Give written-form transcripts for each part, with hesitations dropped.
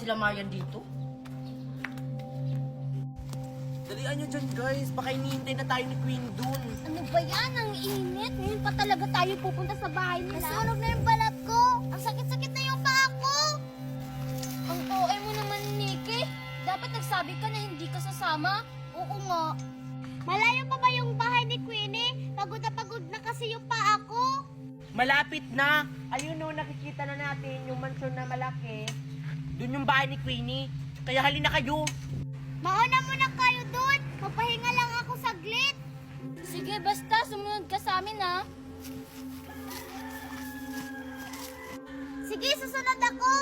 sila Marian dito? Dalian nyo dyan guys, baka hinihintay na tayo ni Queen dun. Ano ba yan? Ang init. Ngayon pa talaga tayo pupunta sa bahay nila. Nasunog na yung balat ko. Ang sakit-sakit na yung paa ko. Ang OA mo naman, Nikki. Dapat nagsabi ka na hindi ka sasama. Oo nga. Malayo pa ba yung bahay ni Queenie? Pagod na kasi yung paa ko. Malapit na. Ayun no, nakikita na natin yung mansyon na malaki. Dun yung bahay ni Queenie. Kaya halina kayo. Mauna muna kayo dun. Magpahinga lang ako saglit. Sige, basta sumunod ka sa amin, ha? Sige, susunod ako.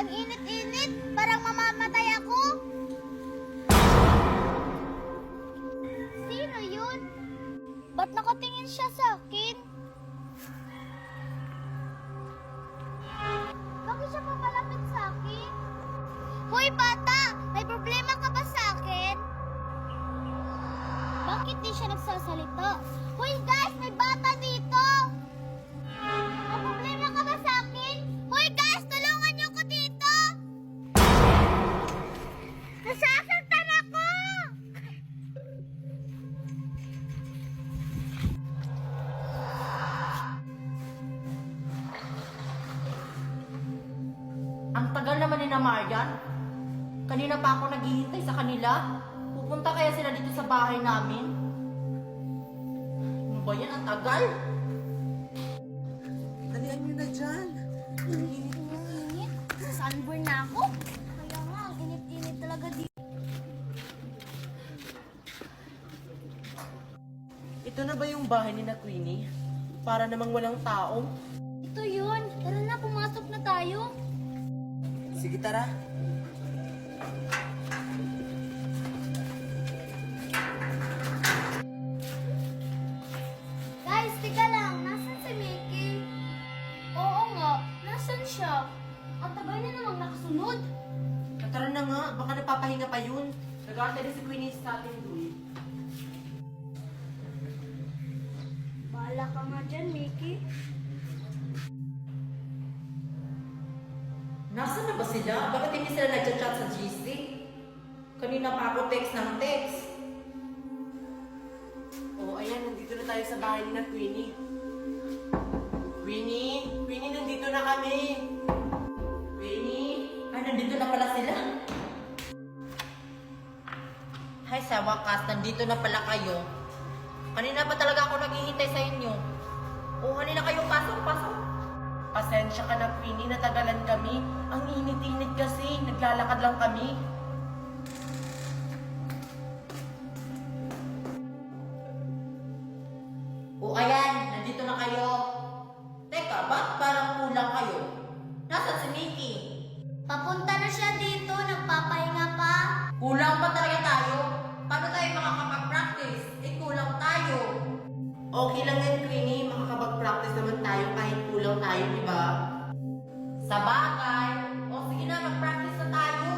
Ang init-init. Parang mamamatay ako. Sino yun? Ba't nakatingin siya sa akin? Bakit siya papalapit sa akin? Hoy, bata! May problema ka ba sa akin? Bakit di siya nagsasalita? Hoy, guys! May bata dito! May problema ka ba sa akin? Hoy, guys! Tulungan niyo ko dito! Nasasaktan ako! Ang tagal naman ni na Marian. Kanina pa ako naghihintay sa kanila. Pupunta kaya sila dito sa bahay namin? Ano ba yan? Ang tagal. Dalian nyo na dyan. Init. Sunburn na ako. Kaya nga, ang init-init talaga dito. Ito na ba yung bahay ni na Queenie? Para namang walang tao. Ito yun. Tara na, pumasok na tayo. Sige, tara. Guys, tika lang. Nasaan si Mickey? Oo nga, nasaan siya? Ang tagal niya namang nakasunod. Tara na nga, baka napapahinga pa yun. Nag-aantay na si Queenie sa ating duwi. Bahala ka nga dyan, Mickey. Nasaan na ba sila? Bakit hindi sila nagchat-chat sa GC? Kanina pa ako text ng text. Oh, ayan, nandito na tayo sa bahay ni na Queenie. Queenie? Queenie, nandito na kami. Queenie? Ay, nandito na pala sila. Hay, sa wakas, nandito na pala kayo. Kanina pa talaga ako naghihintay sa inyo. O, kanina kayo, pasok. Pasensya ka na, Queenie, natagalan kami. Ang init-init kasi, naglalakad lang kami. O, ayan, nandito na kayo. Teka, ba't parang kulang kayo? Nasaan si Mickey? Papunta na siya dito, nagpapahinga pa. Kulang pa talaga tayo. Paano tayo makakapag-practice? Kulang tayo. Okay lang yan, Queenie. Makakapag-practice naman tayo kahit kulang tayo, di ba? Sa bagay. O, sige na, mag-practice na tayo.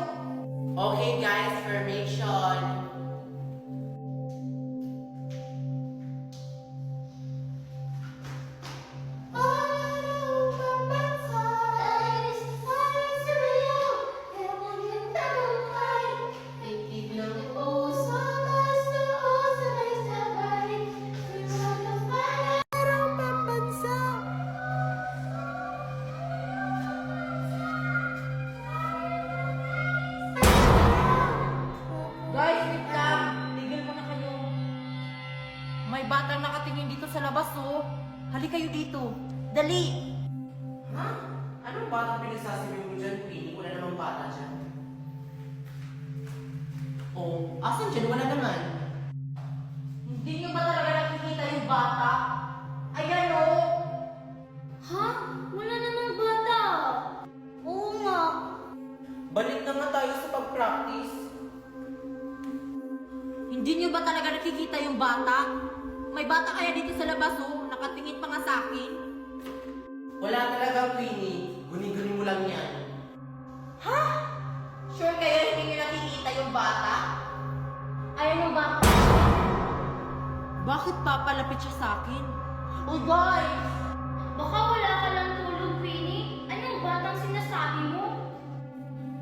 Okay, guys, formation. Guys, wait lang. Tigil mo na kayo. May batang nakatingin dito sa labas, oh. Hali kayo dito. Dali! Ha? Anong bata pinagsasabi mo dyan, Queenie? Wala namang bata dyan. Oh, asan dyan? Wala naman. Hindi nyo ba talaga nakikita yung bata? Ayan, oh. Ha? Wala namang bata. Oo nga. Balik na nga tayo sa pag-practice. Hindi nyo ba talaga nakikita yung bata? May bata kaya dito sa labas, oh. Nakatingin pa nga sa akin. Wala talaga, Queenie. Guni-guni mo lang yan. Ha? Sure kayo hindi nyo nakikita yung bata? Ayan yung bata. Bakit papalapit siya sa akin? Oh, guys! Baka wala ka lang tulog, Queenie. Anong batang sinasabi mo?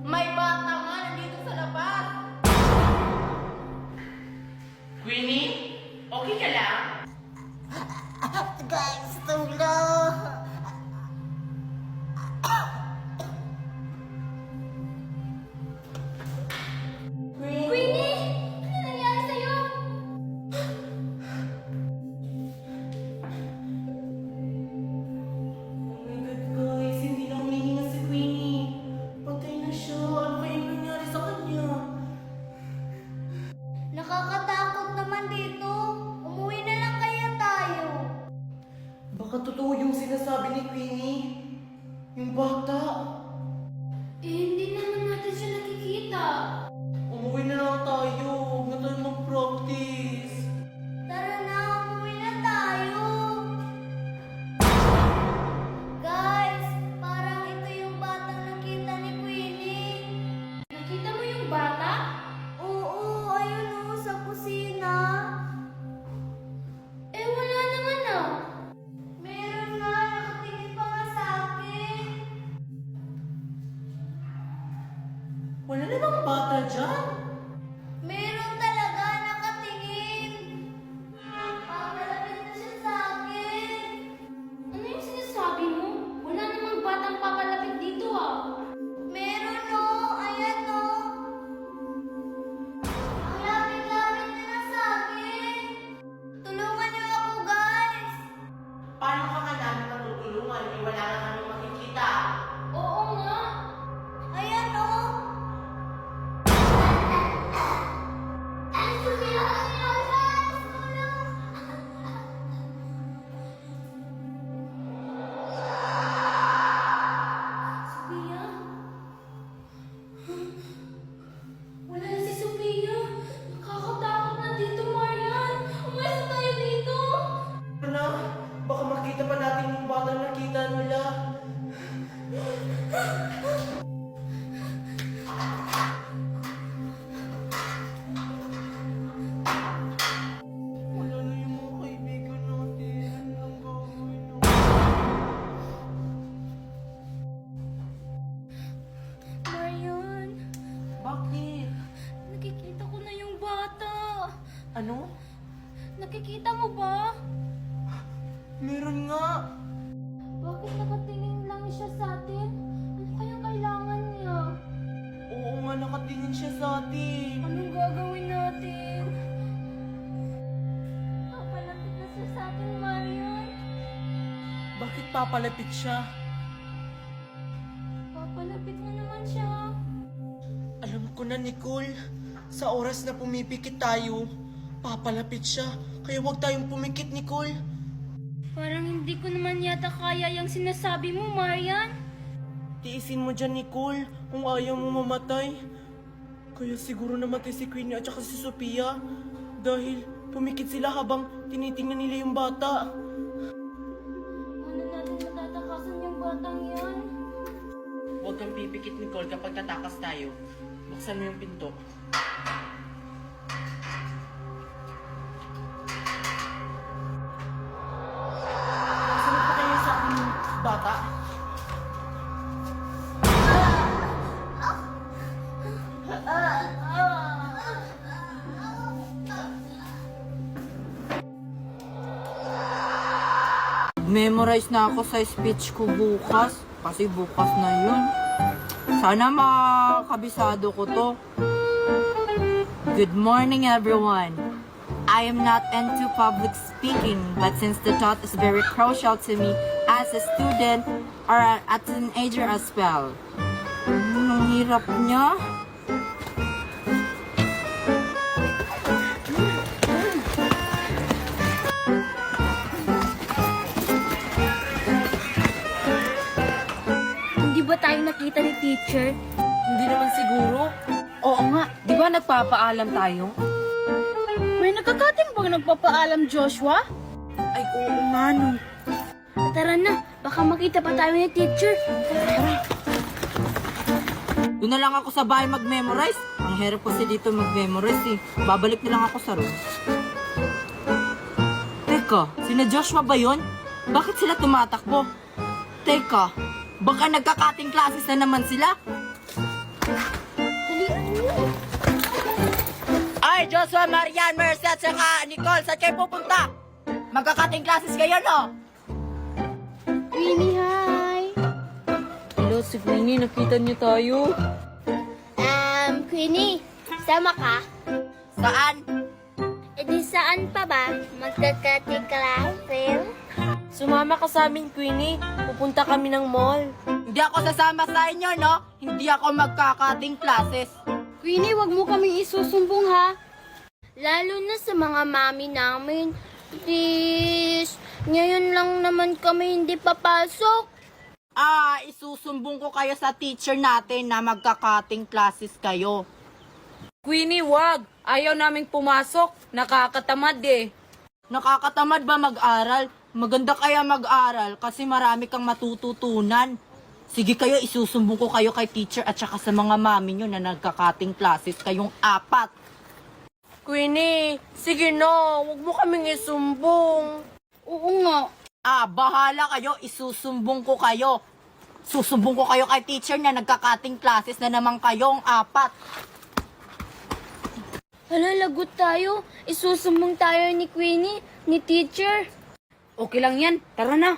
May bata yung bata? Oo, ayun sa kusina. Eh, wala naman Meron nga, nakatingin pa nga sa akin. Wala namang bata dyan. Meron talaga, nakatingin. Papalapit na siya sa akin. Ano yung sinasabi mo? Wala namang batang papalapit dito Meron ayan Ang lapit-lapit na sa akin. Tulungan niyo ako, guys. Paano ka nga namin matutulungan? Wala na kami makikita. Oo nga. Ayan Ay, Sophia, Sophia? Wala na si Sophia. Nakakatakot na dito, Marian. Umalis na tayo dito. Ano? Baka makita pa natin yung bata na nakita nila. Wala na yung mga kaibigan natin. Anong gagawin Marian, Bakit? nakikita ko na yung bata. Ano? Nakikita mo ba? Meron nga. Bakit nakatingin lang siya sa atin? Ano kayang kailangan niya? Oo nga, nakatingin siya sa atin. Anong gagawin natin? Papalapit na siya sa atin, Marian. Bakit papalapit siya? Papalapit na naman siya. Alam ko na, Nicole. Sa oras na pumipikit tayo, papalapit siya. Kaya huwag tayong pumikit, Nicole. Parang hindi ko naman yata kaya yung sinasabi mo, Marian. Tiisin mo dyan, Nicole, kung ayaw mo mamatay. Kaya siguro namatay si Queenie at saka si Sophia. Dahil pumikit sila habang tinitingnan nila yung bata. Ano natin matatakasan yung batang yan? Huwag kang pipikit, Nicole, kapag tatakas tayo. Buksan mo yung pinto. Sunod pa kayo sa aking bata. Memorize na ako sa speech ko bukas. Kasi bukas na yun. Sana makabisado ko to. Good morning, everyone. I am not into public speaking, but since the thought is very crucial to me as a student or a teenager as well. Ang hirap niya. Hindi ba tayo nakita ni teacher? Hindi naman siguro. Oo nga, di ba nagpapaalam tayo? May nagkakating bang nagpapaalam, Joshua? Ay, oo nga no. Tara na, baka makita pa tayo ni teacher. Doon na lang ako sa bahay mag-memorize. Ang hirap kasi dito mag-memorize eh. Babalik na lang ako sa room. Teka, sina Joshua ba yun? Bakit sila tumatakbo? Teka, baka nagkakating classes na naman sila? Ay, Joshua, Marian, Mercy at saka Nicole, saan kayo pupunta? Magkakating classes kayo, no? Queenie, hi! Hello, si Queenie, nakita niyo tayo. Queenie, sama ka? Saan? E di saan pa ba? Magkakating classes? Sumama ka sa amin, Queenie. Pupunta kami ng mall. Hindi ako sasama sa inyo, no? Hindi ako magkakating classes. Queenie, wag mo kaming isusumbong ha. Lalo na sa mga mami namin. Please, ngayon lang naman kami hindi papasok. Isusumbong ko kayo sa teacher natin na magkakating classes kayo. Queenie, wag! Ayaw naming pumasok. Nakakatamad eh. Nakakatamad ba mag-aral? Maganda kaya mag-aral kasi marami kang matututunan. Sige kayo, isusumbong ko kayo kay teacher at saka sa mga mami nyo na nagkakating classes kayong 4. Queenie, sige na, huwag mo kaming isumbong. Oo nga. Bahala kayo, isusumbong ko kayo. Susumbong ko kayo kay teacher na nagkakating classes na naman kayong 4. Hala, lagot tayo. Isusumbong tayo ni Queenie, ni teacher. Okay lang yan. Tara na.